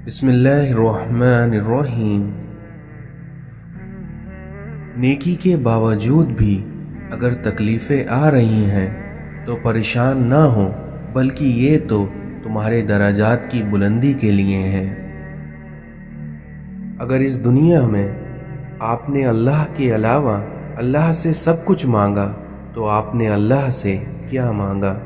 بسم اللہ الرحمن الرحیم۔ نیکی کے باوجود بھی اگر تکلیفیں آ رہی ہیں تو پریشان نہ ہو، بلکہ یہ تو تمہارے درجات کی بلندی کے لیے ہیں۔ اگر اس دنیا میں آپ نے اللہ کے علاوہ اللہ سے سب کچھ مانگا تو آپ نے اللہ سے کیا مانگا؟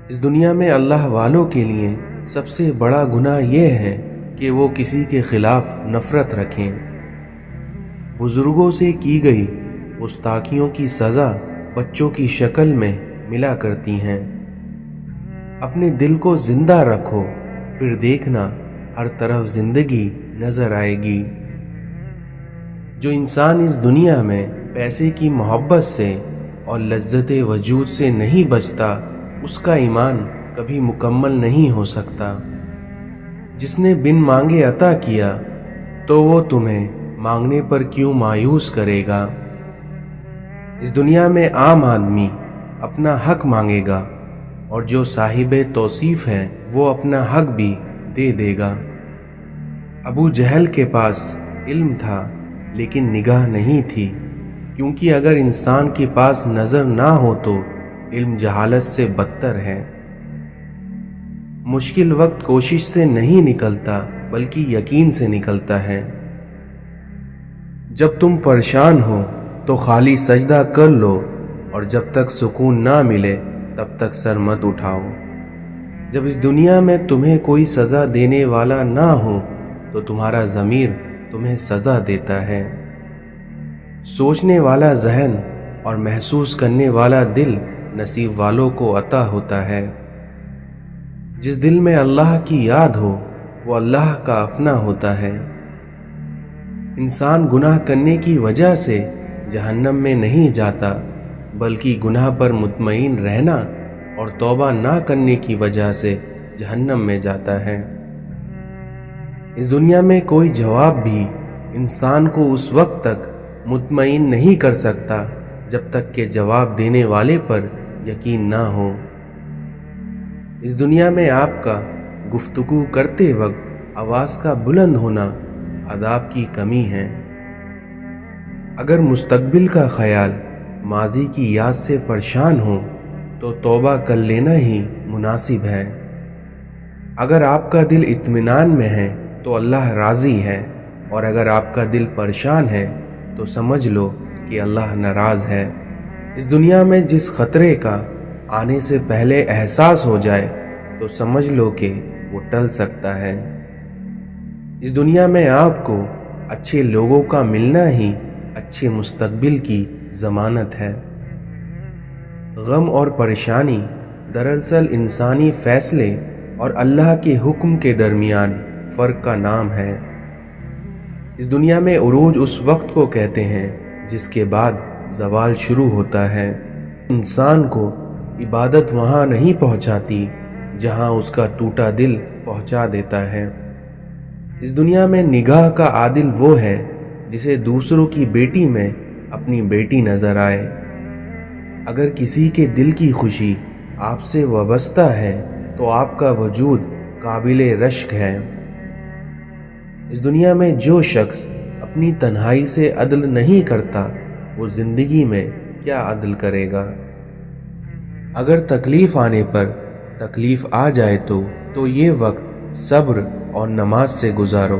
اس دنیا میں اللہ والوں کے لیے سب سے بڑا گناہ یہ ہے کہ وہ کسی کے خلاف نفرت رکھیں۔ بزرگوں سے کی گئی گستاخیوں کی سزا بچوں کی شکل میں ملا کرتی ہیں۔ اپنے دل کو زندہ رکھو، پھر دیکھنا ہر طرف زندگی نظر آئے گی۔ جو انسان اس دنیا میں پیسے کی محبت سے اور لذت وجود سے نہیں بچتا، اس کا ایمان کبھی مکمل نہیں ہو سکتا۔ جس نے بن مانگے عطا کیا تو وہ تمہیں مانگنے پر کیوں مایوس کرے گا؟ اس دنیا میں عام آدمی اپنا حق مانگے گا اور جو صاحب توصیف ہے وہ اپنا حق بھی دے دے گا۔ ابو جہل کے پاس علم تھا لیکن نگاہ نہیں تھی، کیونکہ اگر انسان کے پاس نظر نہ ہو تو علم جہالت سے بدتر ہے۔ مشکل وقت کوشش سے نہیں نکلتا بلکہ یقین سے نکلتا ہے۔ جب تم پریشان ہو تو خالی سجدہ کر لو، اور جب تک سکون نہ ملے تب تک سر مت اٹھاؤ۔ جب اس دنیا میں تمہیں کوئی سزا دینے والا نہ ہو تو تمہارا ضمیر تمہیں سزا دیتا ہے۔ سوچنے والا ذہن اور محسوس کرنے والا دل نصیب والوں کو عطا ہوتا ہے۔ جس دل میں اللہ کی یاد ہو وہ اللہ کا اپنا ہوتا ہے۔ انسان گناہ کرنے کی وجہ سے جہنم میں نہیں جاتا، بلکہ گناہ پر مطمئن رہنا اور توبہ نہ کرنے کی وجہ سے جہنم میں جاتا ہے۔ اس دنیا میں کوئی جواب بھی انسان کو اس وقت تک مطمئن نہیں کر سکتا جب تک کہ جواب دینے والے پر یقین نہ ہو۔ اس دنیا میں آپ کا گفتگو کرتے وقت آواز کا بلند ہونا آداب کی کمی ہے۔ اگر مستقبل کا خیال ماضی کی یاد سے پریشان ہو تو توبہ کر لینا ہی مناسب ہے۔ اگر آپ کا دل اطمینان میں ہے تو اللہ راضی ہے، اور اگر آپ کا دل پریشان ہے تو سمجھ لو کہ اللہ ناراض ہے۔ اس دنیا میں جس خطرے کا آنے سے پہلے احساس ہو جائے تو سمجھ لو کہ وہ ٹل سکتا ہے۔ اس دنیا میں آپ کو اچھے لوگوں کا ملنا ہی اچھے مستقبل کی ضمانت ہے۔ غم اور پریشانی دراصل انسانی فیصلے اور اللہ کے حکم کے درمیان فرق کا نام ہے۔ اس دنیا میں عروج اس وقت کو کہتے ہیں جس کے بعد زوال شروع ہوتا ہے۔ انسان کو عبادت وہاں نہیں پہنچاتی جہاں اس کا ٹوٹا دل پہنچا دیتا ہے۔ اس دنیا میں نگاہ کا عادل وہ ہے جسے دوسروں کی بیٹی میں اپنی بیٹی نظر آئے۔ اگر کسی کے دل کی خوشی آپ سے وابستہ ہے تو آپ کا وجود قابل رشک ہے۔ اس دنیا میں جو شخص اپنی تنہائی سے عدل نہیں کرتا وہ زندگی میں کیا عدل کرے گا؟ اگر تکلیف آنے پر تکلیف آ جائے تو یہ وقت صبر اور نماز سے گزارو۔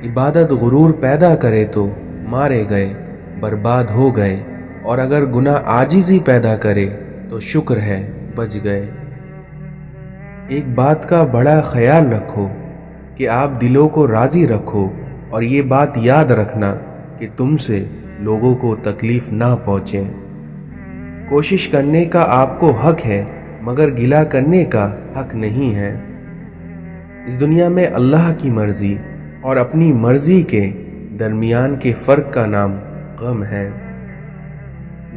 عبادت غرور پیدا کرے تو مارے گئے، برباد ہو گئے، اور اگر گناہ عاجزی پیدا کرے تو شکر ہے بچ گئے۔ ایک بات کا بڑا خیال رکھو کہ آپ دلوں کو راضی رکھو، اور یہ بات یاد رکھنا کہ تم سے لوگوں کو تکلیف نہ پہنچے۔ کوشش کرنے کا آپ کو حق ہے مگر گلہ کرنے کا حق نہیں ہے۔ اس دنیا میں اللہ کی مرضی اور اپنی مرضی کے درمیان کے فرق کا نام غم ہے۔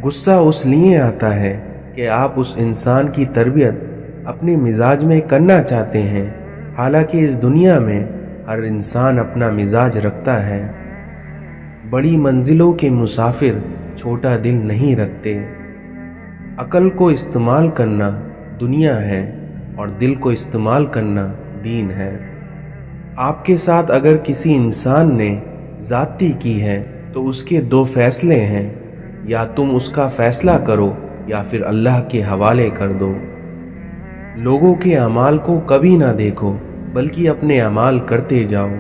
غصہ اس لیے آتا ہے کہ آپ اس انسان کی تربیت اپنے مزاج میں کرنا چاہتے ہیں، حالانکہ اس دنیا میں ہر انسان اپنا مزاج رکھتا ہے۔ بڑی منزلوں کے مسافر چھوٹا دل نہیں رکھتے۔ عقل کو استعمال کرنا دنیا ہے اور دل کو استعمال کرنا دین ہے۔ آپ کے ساتھ اگر کسی انسان نے زیادتی کی ہے تو اس کے دو فیصلے ہیں، یا تم اس کا فیصلہ کرو یا پھر اللہ کے حوالے کر دو۔ لوگوں کے اعمال کو کبھی نہ دیکھو بلکہ اپنے اعمال کرتے جاؤ۔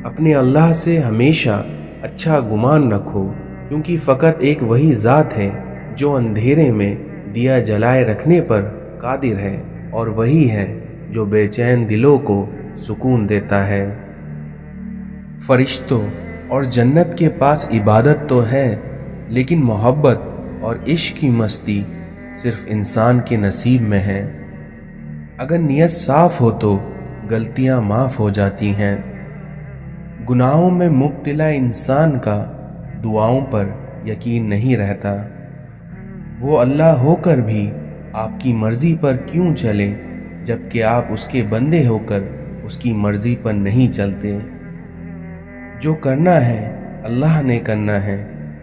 اپنے اللہ سے ہمیشہ اچھا گمان رکھو، کیونکہ فقط ایک وہی ذات ہے جو اندھیرے میں دیا جلائے رکھنے پر قادر ہے، اور وہی ہے جو بے چین دلوں کو سکون دیتا ہے۔ فرشتوں اور جنت کے پاس عبادت تو ہے، لیکن محبت اور عشق کی مستی صرف انسان کے نصیب میں ہے۔ اگر نیت صاف ہو تو غلطیاں معاف ہو جاتی ہیں۔ گناہوں میں مبتلا انسان کا دعاؤں پر یقین نہیں رہتا۔ وہ اللہ ہو کر بھی آپ کی مرضی پر کیوں چلے جبکہ آپ اس کے بندے ہو کر اس کی مرضی پر نہیں چلتے۔ جو کرنا ہے اللہ نے کرنا ہے،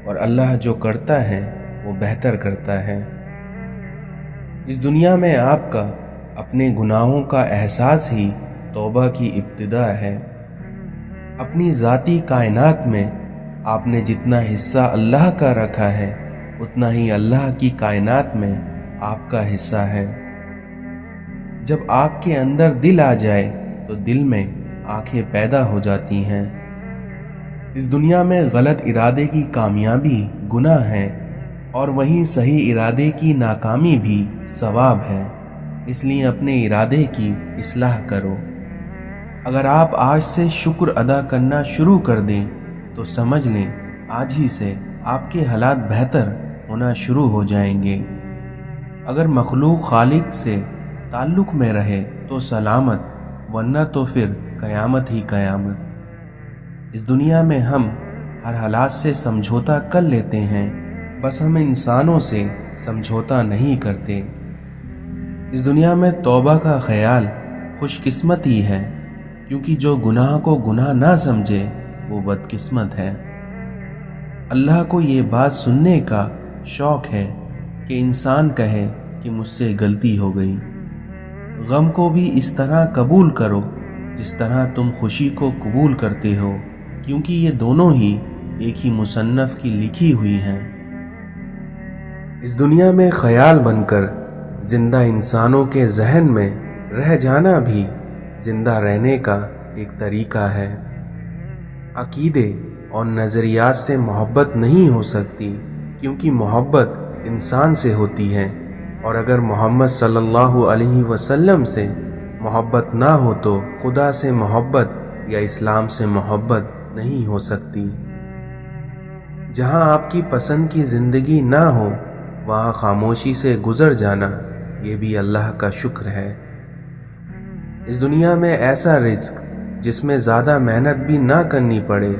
اور اللہ جو کرتا ہے وہ بہتر کرتا ہے۔ اس دنیا میں آپ کا اپنے گناہوں کا احساس ہی توبہ کی ابتدا ہے۔ اپنی ذاتی کائنات میں آپ نے جتنا حصہ اللہ کا رکھا ہے اتنا ہی اللہ کی کائنات میں آپ کا حصہ ہے۔ جب آگ کے اندر دل آ جائے تو دل میں آنکھیں پیدا ہو جاتی ہیں۔ اس دنیا میں غلط ارادے کی کامیابی گناہ ہے، اور وہیں صحیح ارادے کی ناکامی بھی ثواب ہے۔ اس لیے اپنے ارادے کی اصلاح کرو۔ اگر آپ آج سے شکر ادا کرنا شروع کر دیں تو سمجھ لیں آج ہی سے آپ کے حالات بہتر ہونا شروع ہو جائیں گے۔ اگر مخلوق خالق سے تعلق میں رہے تو سلامت، ورنہ تو پھر قیامت ہی قیامت۔ اس دنیا میں ہم ہر حالات سے سمجھوتا کر لیتے ہیں، بس ہم انسانوں سے سمجھوتا نہیں کرتے۔ اس دنیا میں توبہ کا خیال خوش قسمتی ہے، کیونکہ جو گناہ کو گناہ نہ سمجھے وہ بدقسمت ہے۔ اللہ کو یہ بات سننے کا شوق ہے کہ انسان کہے کہ مجھ سے غلطی ہو گئی۔ غم کو بھی اس طرح قبول کرو جس طرح تم خوشی کو قبول کرتے ہو، کیونکہ یہ دونوں ہی ایک ہی مصنف کی لکھی ہوئی ہیں۔ اس دنیا میں خیال بن کر زندہ انسانوں کے ذہن میں رہ جانا بھی زندہ رہنے کا ایک طریقہ ہے۔ عقیدے اور نظریات سے محبت نہیں ہو سکتی، کیونکہ محبت انسان سے ہوتی ہے، اور اگر محمد صلی اللہ علیہ وسلم سے محبت نہ ہو تو خدا سے محبت یا اسلام سے محبت نہیں ہو سکتی۔ جہاں آپ کی پسند کی زندگی نہ ہو وہاں خاموشی سے گزر جانا یہ بھی اللہ کا شکر ہے۔ اس دنیا میں ایسا رزق جس میں زیادہ محنت بھی نہ کرنی پڑے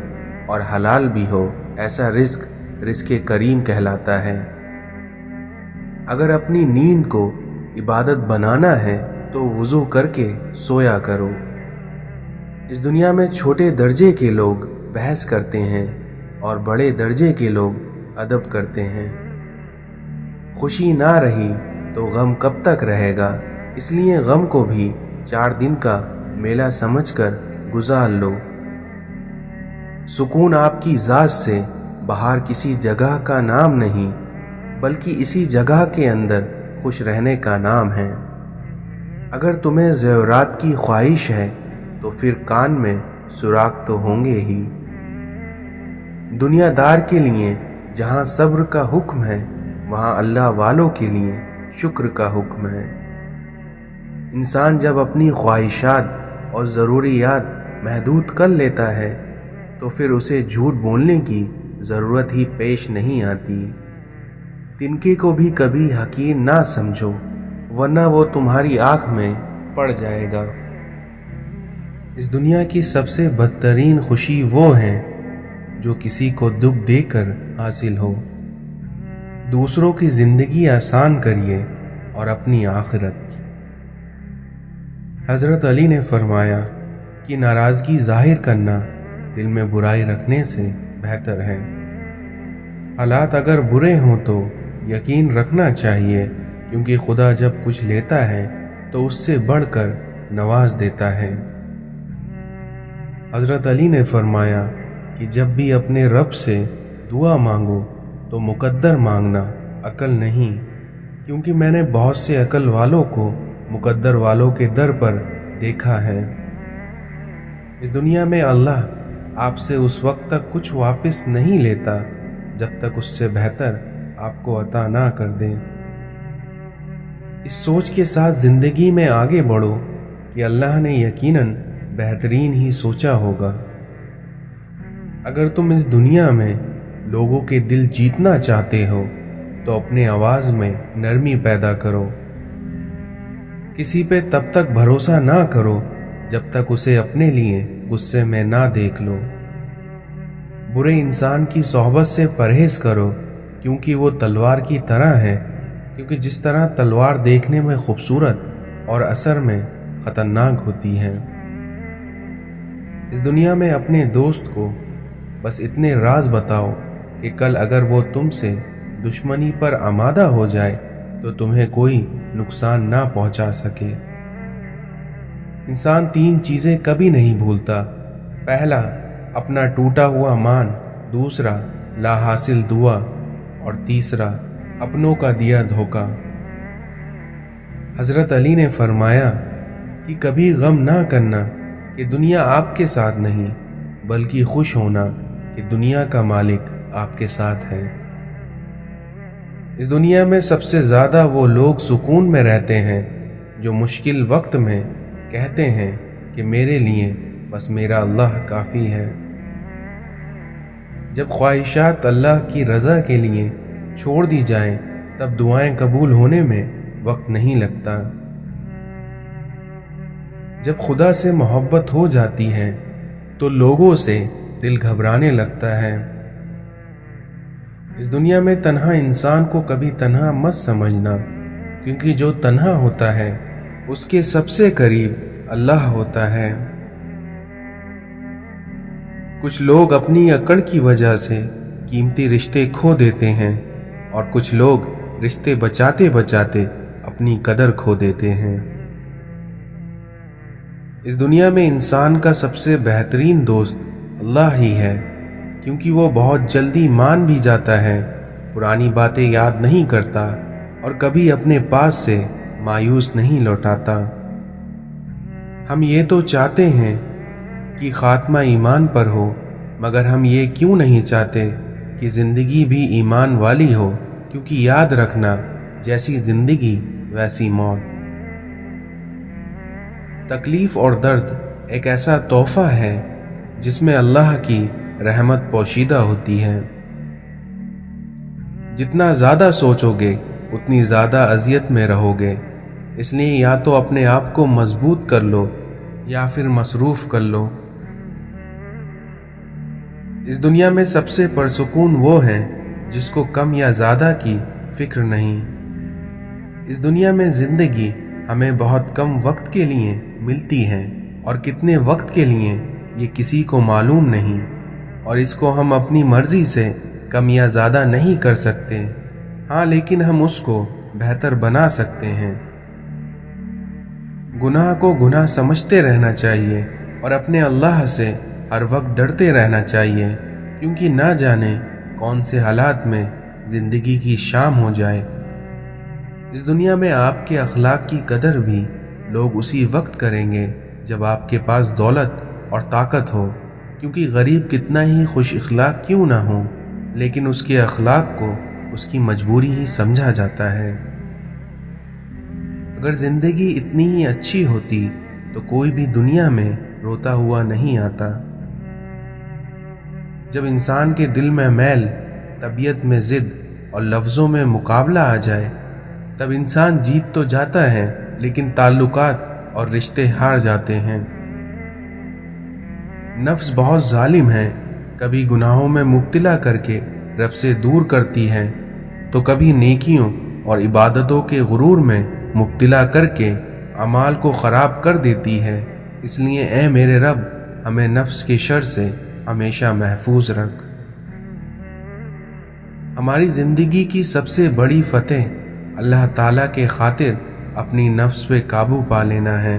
اور حلال بھی ہو، ایسا رزق کریم کہلاتا ہے۔ اگر اپنی نیند کو عبادت بنانا ہے تو وضو کر کے سویا کرو۔ اس دنیا میں چھوٹے درجے کے لوگ بحث کرتے ہیں اور بڑے درجے کے لوگ ادب کرتے ہیں۔ خوشی نہ رہی تو غم کب تک رہے گا، اس لیے غم کو بھی 4 دن کا میلہ سمجھ کر گزار لو۔ سکون آپ کی ذات سے باہر کسی جگہ کا نام نہیں، بلکہ اسی جگہ کے اندر خوش رہنے کا نام ہے۔ اگر تمہیں زیورات کی خواہش ہے تو پھر کان میں سوراخ تو ہوں گے ہی۔ دنیا دار کے لیے جہاں صبر کا حکم ہے وہاں اللہ والوں کے لیے شکر کا حکم ہے۔ انسان جب اپنی خواہشات اور ضروریات محدود کر لیتا ہے تو پھر اسے جھوٹ بولنے کی ضرورت ہی پیش نہیں آتی۔ تنکے کو بھی کبھی حقیر نہ سمجھو، ورنہ وہ تمہاری آنکھ میں پڑ جائے گا۔ اس دنیا کی سب سے بدترین خوشی وہ ہے جو کسی کو دکھ دے کر حاصل ہو۔ دوسروں کی زندگی آسان کریے اور اپنی آخرت۔ حضرت علی نے فرمایا کہ ناراضگی ظاہر کرنا دل میں برائی رکھنے سے بہتر ہے۔ حالات اگر برے ہوں تو یقین رکھنا چاہیے، کیونکہ خدا جب کچھ لیتا ہے تو اس سے بڑھ کر نواز دیتا ہے۔ حضرت علی نے فرمایا کہ جب بھی اپنے رب سے دعا مانگو تو مقدر مانگنا، عقل نہیں، کیونکہ میں نے بہت سے عقل والوں کو مقدر والوں کے در پر دیکھا ہے۔ اس دنیا میں اللہ آپ سے اس وقت تک کچھ واپس نہیں لیتا جب تک اس سے بہتر آپ کو عطا نہ کر دے۔ اس سوچ کے ساتھ زندگی میں آگے بڑھو کہ اللہ نے یقیناً بہترین ہی سوچا ہوگا۔ اگر تم اس دنیا میں لوگوں کے دل جیتنا چاہتے ہو تو اپنے آواز میں نرمی پیدا کرو۔ کسی پہ تب تک بھروسہ نہ کرو جب تک اسے اپنے لیے غصے میں نہ دیکھ لو۔ برے انسان کی صحبت سے پرہیز کرو، کیونکہ وہ تلوار کی طرح ہے، کیونکہ جس طرح تلوار دیکھنے میں خوبصورت اور اثر میں خطرناک ہوتی ہے۔ اس دنیا میں اپنے دوست کو بس اتنے راز بتاؤ کہ کل اگر وہ تم سے دشمنی پر آمادہ ہو جائے تو تمہیں کوئی نقصان نہ پہنچا سکے۔ انسان 3 چیزیں کبھی نہیں بھولتا: پہلا، اپنا ٹوٹا ہوا مان، دوسرا، لا حاصل دعا، اور تیسرا، اپنوں کا دیا دھوکہ۔ حضرت علی نے فرمایا کہ کبھی غم نہ کرنا کہ دنیا آپ کے ساتھ نہیں، بلکہ خوش ہونا کہ دنیا کا مالک آپ کے ساتھ ہے۔ اس دنیا میں سب سے زیادہ وہ لوگ سکون میں رہتے ہیں جو مشکل وقت میں کہتے ہیں کہ میرے لیے بس میرا اللہ کافی ہے۔ جب خواہشات اللہ کی رضا کے لیے چھوڑ دی جائیں تب دعائیں قبول ہونے میں وقت نہیں لگتا۔ جب خدا سے محبت ہو جاتی ہے تو لوگوں سے دل گھبرانے لگتا ہے۔ اس دنیا میں تنہا انسان کو کبھی تنہا مت سمجھنا، کیونکہ جو تنہا ہوتا ہے اس کے سب سے قریب اللہ ہوتا ہے۔ کچھ لوگ اپنی اکڑ کی وجہ سے قیمتی رشتے کھو دیتے ہیں اور کچھ لوگ رشتے بچاتے بچاتے اپنی قدر کھو دیتے ہیں۔ اس دنیا میں انسان کا سب سے بہترین دوست اللہ ہی ہے، کیونکہ وہ بہت جلدی مان بھی جاتا ہے، پرانی باتیں یاد نہیں کرتا اور کبھی اپنے پاس سے مایوس نہیں لوٹاتا۔ ہم یہ تو چاہتے ہیں کہ خاتمہ ایمان پر ہو، مگر ہم یہ کیوں نہیں چاہتے کہ زندگی بھی ایمان والی ہو، کیونکہ یاد رکھنا، جیسی زندگی ویسی موت۔ تکلیف اور درد ایک ایسا تحفہ ہے جس میں اللہ کی رحمت پوشیدہ ہوتی ہے۔ جتنا زیادہ سوچو گے اتنی زیادہ اذیت میں رہو گے، اس لیے یا تو اپنے آپ کو مضبوط کر لو یا پھر مصروف کر لو۔ اس دنیا میں سب سے پرسکون وہ ہیں جس کو کم یا زیادہ کی فکر نہیں۔ اس دنیا میں زندگی ہمیں بہت کم وقت کے لیے ملتی ہے اور کتنے وقت کے لیے یہ کسی کو معلوم نہیں، اور اس کو ہم اپنی مرضی سے کم یا زیادہ نہیں کر سکتے۔ ہاں، لیکن ہم اس کو بہتر بنا سکتے ہیں۔ گناہ کو گناہ سمجھتے رہنا چاہیے اور اپنے اللہ سے ہر وقت ڈرتے رہنا چاہیے، کیونکہ نہ جانے کون سے حالات میں زندگی کی شام ہو جائے۔ اس دنیا میں آپ کے اخلاق کی قدر بھی لوگ اسی وقت کریں گے جب آپ کے پاس دولت اور طاقت ہو، کیونکہ غریب کتنا ہی خوش اخلاق کیوں نہ ہو، لیکن اس کے اخلاق کو اس کی مجبوری ہی سمجھا جاتا ہے۔ اگر زندگی اتنی ہی اچھی ہوتی تو کوئی بھی دنیا میں روتا ہوا نہیں آتا۔ جب انسان کے دل میں میل، طبیعت میں ضد اور لفظوں میں مقابلہ آ جائے تب انسان جیت تو جاتا ہے، لیکن تعلقات اور رشتے ہار جاتے ہیں۔ نفس بہت ظالم ہے، کبھی گناہوں میں مبتلا کر کے رب سے دور کرتی ہے تو کبھی نیکیوں اور عبادتوں کے غرور میں مبتلا کر کے اعمال کو خراب کر دیتی ہے۔ اس لیے اے میرے رب، ہمیں نفس کے شر سے ہمیشہ محفوظ رکھ۔ ہماری زندگی کی سب سے بڑی فتح اللہ تعالیٰ کے خاطر اپنی نفس پہ قابو پا لینا ہے۔